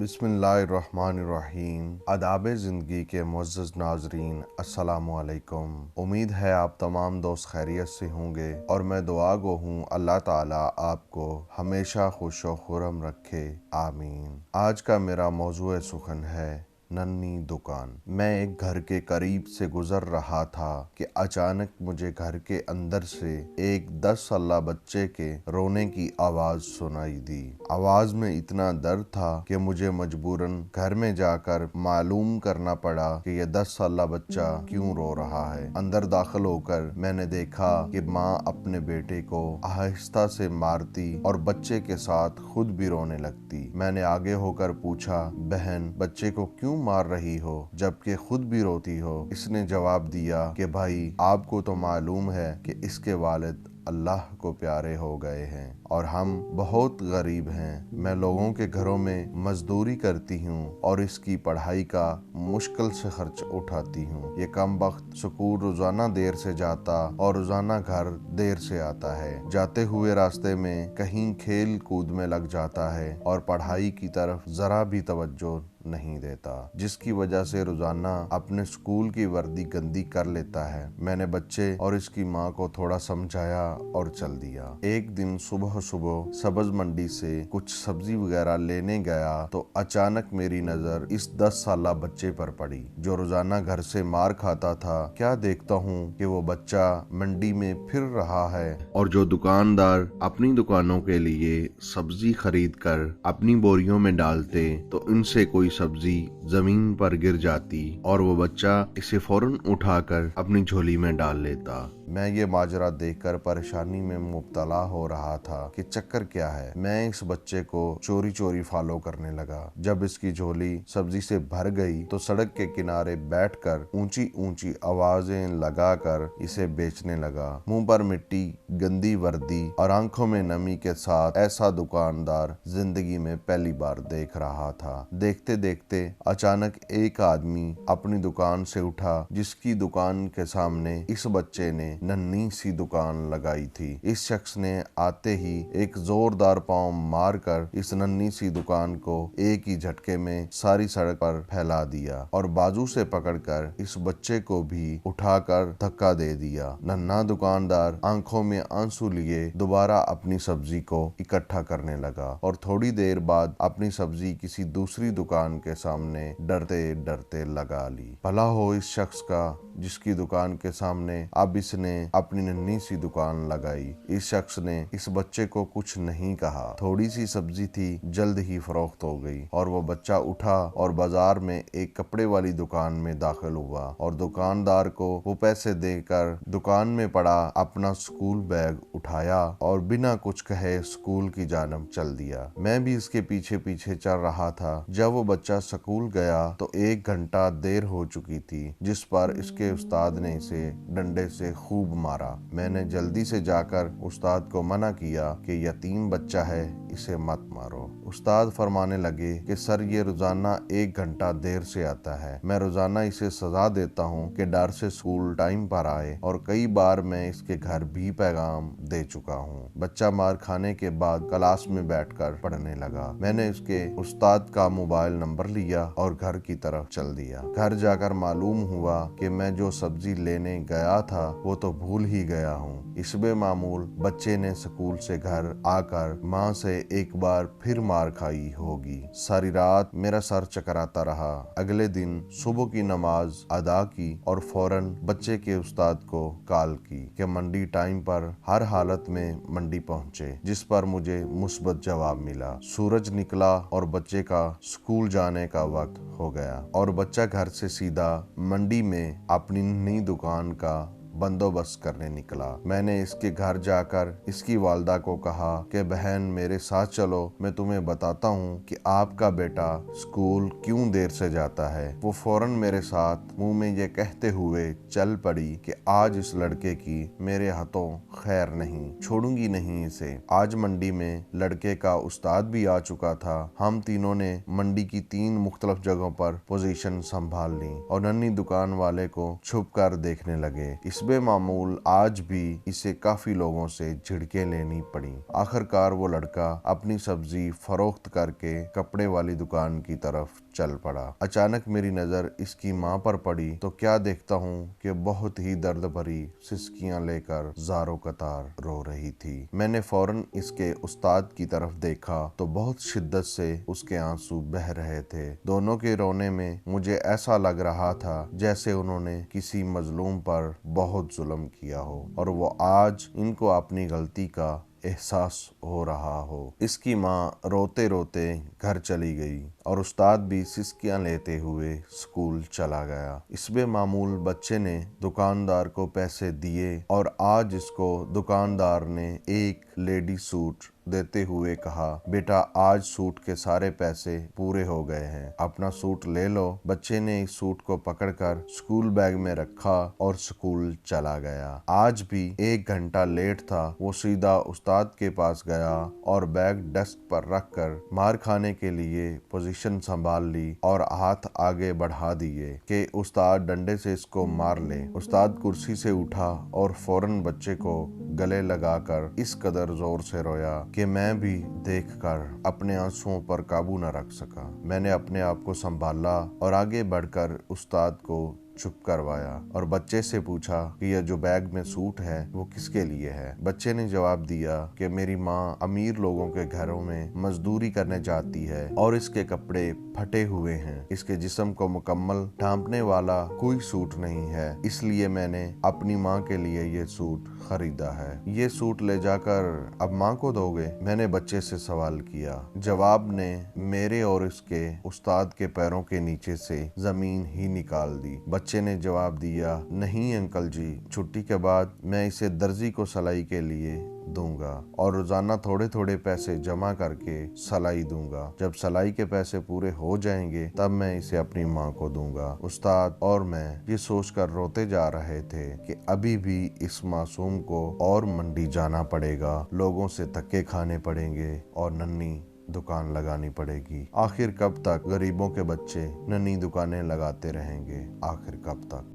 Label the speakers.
Speaker 1: बिस्मिल्लाहिर्रहमानिर्रहीम। आदाब ज़िंदगी के मुअज़्ज़ज़ नाज़रीन, अस्सलामु अलैकुम। उम्मीद है आप तमाम दोस्त खैरियत से होंगे और मैं दुआ गो हूँ अल्लाह ताला आपको हमेशा खुश व खुर्रम रखे, आमीन। आज का मेरा मौज़ूए सुखन है नन्ही दुकान। मैं एक घर के करीब से गुजर रहा था कि अचानक मुझे घर के अंदर से एक 10 साला बच्चे के रोने की आवाज सुनाई दी। आवाज में इतना दर्द था कि मुझे मजबूरन घर में जाकर मालूम करना पड़ा कि यह 10 साला बच्चा क्यों रो रहा है। अंदर दाखिल होकर मैंने देखा कि माँ अपने बेटे को आहिस्ता से मारती और बच्चे के साथ खुद भी रोने लगती। मैंने आगे होकर पूछा, बहन बच्चे को क्यों मार रही हो जबकि खुद भी रोती हो? इसने जवाब दिया कि भाई आपको तो मालूम है कि इसके वालिद अल्लाह को प्यारे हो गए हैं और हम बहुत गरीब हैं। मैं लोगों के घरों में मजदूरी करती हूँ और इसकी पढ़ाई का मुश्किल से खर्च उठाती हूँ। ये कम वक्त स्कूल रोजाना देर से जाता और रोजाना घर देर से आता है। जाते हुए रास्ते में कहीं खेल कूद में लग जाता है और पढ़ाई की तरफ जरा भी तवज्जो नहीं देता, जिसकी वजह से रोजाना अपने स्कूल की वर्दी गंदी कर लेता है। मैंने बच्चे और इसकी माँ को थोड़ा समझाया और चल दिया। एक दिन सुबह सुबह सब्ज मंडी से कुछ सब्जी वगैरह लेने गया तो अचानक मेरी नजर इस 10 साला बच्चे पर पड़ी जो रोजाना घर से मार खाता था। क्या देखता हूँ कि वो बच्चा मंडी में फिर रहा है और जो दुकानदार अपनी दुकानों के लिए सब्जी खरीद कर अपनी बोरियों में डालते तो इनसे कोई सब्जी जमीन पर गिर जाती और वो बच्चा इसे फौरन उठाकर अपनी झोली में डाल लेता। मैं ये माजरा देखकर परेशानी में मुब्तला हो रहा था कि चक्कर क्या है। मैं इस बच्चे को चोरी चोरी फॉलो करने लगा। जब इसकी झोली सब्जी से भर गई तो सड़क के किनारे बैठकर ऊंची ऊंची आवाजें लगाकर इसे बेचने लगा। मुंह पर मिट्टी, गंदी वर्दी और आंखों में नमी के साथ ऐसा दुकानदार जिंदगी में पहली बार देख रहा था। देखते देखते अचानक एक आदमी अपनी दुकान से उठा जिसकी दुकान के सामने इस बच्चे ने नन्ही सी दुकान लगाई थी। इस शख्स ने आते ही एक जोरदार पांव मारकर इस नन्ही सी दुकान को एक ही झटके में सारी सड़क पर फैला दिया और बाजू से पकड़कर इस बच्चे को भी उठाकर धक्का दे दिया। नन्हा दुकानदार आंखों में आंसू लिए दोबारा अपनी सब्जी को इकट्ठा करने लगा और थोड़ी देर बाद अपनी सब्जी किसी दूसरी दुकान के सामने डरते डरते लगा ली। भला हो इस शख्स का जिसकी दुकान के सामने अब इसने अपनी नन्ही सी दुकान लगाई। इस शख्स ने इस बच्चे को कुछ नहीं कहा। थोड़ी सी सब्जी थी, जल्द ही फरोख्त हो गई और वो बच्चा उठा और बाजार में एक कपड़े वाली दुकान में दाखिल हुआ और दुकानदार को वो पैसे देकर दुकान में पड़ा अपना स्कूल बैग उठाया और बिना कुछ कहे स्कूल की जानब चल दिया। मैं भी इसके पीछे पीछे चल रहा था। जब वो बच्चा स्कूल गया तो 1 घंटा देर हो चुकी थी, जिस पर इसके उस्ताद ने इसे डंडे से खूब मारा। मैंने जल्दी से जाकर उस्ताद को मना किया कि यतीम बच्चा है, इसे मत मारो। उस्ताद फरमाने लगे कि सर ये रोजाना 1 घंटा देर से आता है। मैं रोजाना इसे सजा देता हूँ कि डर से स्कूल टाइम पर आए और कई बार मैं इसके घर भी पैगाम दे चुका हूँ। बच्चा मार खाने के बाद क्लास में बैठकर पढ़ने लगा। मैंने इसके उस्ताद का मोबाइल नंबर लिया और घर की तरफ चल दिया। घर जाकर मालूम हुआ कि मैं जो सब्जी लेने गया था वो तो भूल ही गया हूँ। इस बेमामूल बच्चे ने स्कूल से घर आकर माँ से एक बार फिर मार खाई होगी। सारी रात मेरा सर चकराता रहा। अगले दिन सुबह की नमाज अदा की और फौरन बच्चे के उस्ताद को कॉल की कि मंडी टाइम पर हर हालत में मंडी पहुँचे, जिस पर मुझे मुस्बत जवाब मिला। सूरज निकला और बच्चे का स्कूल जाने का वक्त हो गया और बच्चा घर से सीधा मंडी में अपनी नई दुकान का बंदोबस्त करने निकला। मैंने इसके घर जाकर इसकी वालदा को कहा कि बहन मेरे साथ चलो, मैं तुम्हें बताता हूँ कि आपका बेटा स्कूल क्यों देर से जाता है। वो फौरन मेरे साथ मुंह में ये कहते हुए चल पड़ी कि आज इस लड़के की मेरे हाथों खैर नहीं, छोड़ूंगी नहीं इसे। आज मंडी में लड़के का उस्ताद भी आ चुका था। हम तीनों ने मंडी की 3 मुख्तलिफ जगहों पर पोजीशन संभाल ली और नन्ही दुकान वाले को छुप कर देखने लगे। इस हिस्बे मामूल आज भी इसे काफी लोगों से झिड़कें लेनी पड़ी। आखिरकार वो लड़का अपनी सब्जी फरोख्त करके कपड़े वाली दुकान की तरफ चल पड़ा। अचानक मेरी नजर इसकी माँ पर पड़ी तो क्या देखता हूँ कि बहुत ही दर्द भरी सिसकियां लेकर ज़ारो कतार रो रही थी। मैंने फौरन इसके उस्ताद की तरफ देखा तो बहुत शिद्दत से उसके आंसू बह रहे थे। दोनों के रोने में मुझे ऐसा लग रहा था जैसे उन्होंने किसी मजलूम पर बहुत जुल्म किया हो और वो आज इनको अपनी गलती का एहसास हो रहा हो। इसकी माँ रोते रोते घर चली गई और उस्ताद भी सिसकियां लेते हुए स्कूल चला गया। इसबे मामूल बच्चे ने दुकानदार को पैसे दिए और आज इसको दुकानदार ने एक लेडी सूट देते हुए कहा, बेटा आज सूट के सारे पैसे पूरे हो गए हैं, अपना सूट ले लो। बच्चे ने इस सूट को पकड़कर स्कूल बैग में रखा और स्कूल चला गया। आज भी 1 घंटा लेट था। वो सीधा उस्ताद के पास गया और बैग डेस्क पर रखकर मार खाने के लिए पोजीशन संभाल ली और हाथ आगे बढ़ा दिए कि उस्ताद डंडे से इसको मार ले। उस्ताद कुर्सी से उठा और फौरन बच्चे को गले लगाकर इस कदर जोर से रोया कि मैं भी देखकर अपने आंसुओं पर काबू न रख सका। मैंने अपने आप को संभाला और आगे बढ़कर उस्ताद को चुप करवाया और बच्चे से पूछा कि यह जो बैग में सूट है वो किसके लिए है। बच्चे ने जवाब दिया कि मेरी माँ अमीर लोगों के घरों में मजदूरी करने जाती है और इसके कपड़े फटे हुए हैं, इसके जिस्म को मुकम्मल ढांपने वाला कोई सूट नहीं है, इसलिए मैंने अपनी माँ के लिए ये सूट खरीदा है। ये सूट ले जाकर अब माँ को दोगे? मैंने बच्चे से सवाल किया। जवाब ने मेरे और इसके उस्ताद के पैरों के नीचे से जमीन ही निकाल दी। बच्चे ने जवाब दिया, नहीं अंकल जी, छुट्टी के बाद मैं इसे दर्जी को सिलाई के लिए दूंगा और रोजाना थोड़े थोड़े पैसे जमा करके सिलाई दूंगा। जब सिलाई के पैसे पूरे हो जाएंगे तब मैं इसे अपनी माँ को दूंगा। उस्ताद और मैं ये सोचकर रोते जा रहे थे कि अभी भी इस मासूम को और मंडी जाना पड़ेगा, लोगों से धक्के खाने पड़ेंगे और नन्ही दुकान लगानी पड़ेगी। आखिर कब तक गरीबों के बच्चे नन्ही दुकानें लगाते रहेंगे? आखिर कब तक?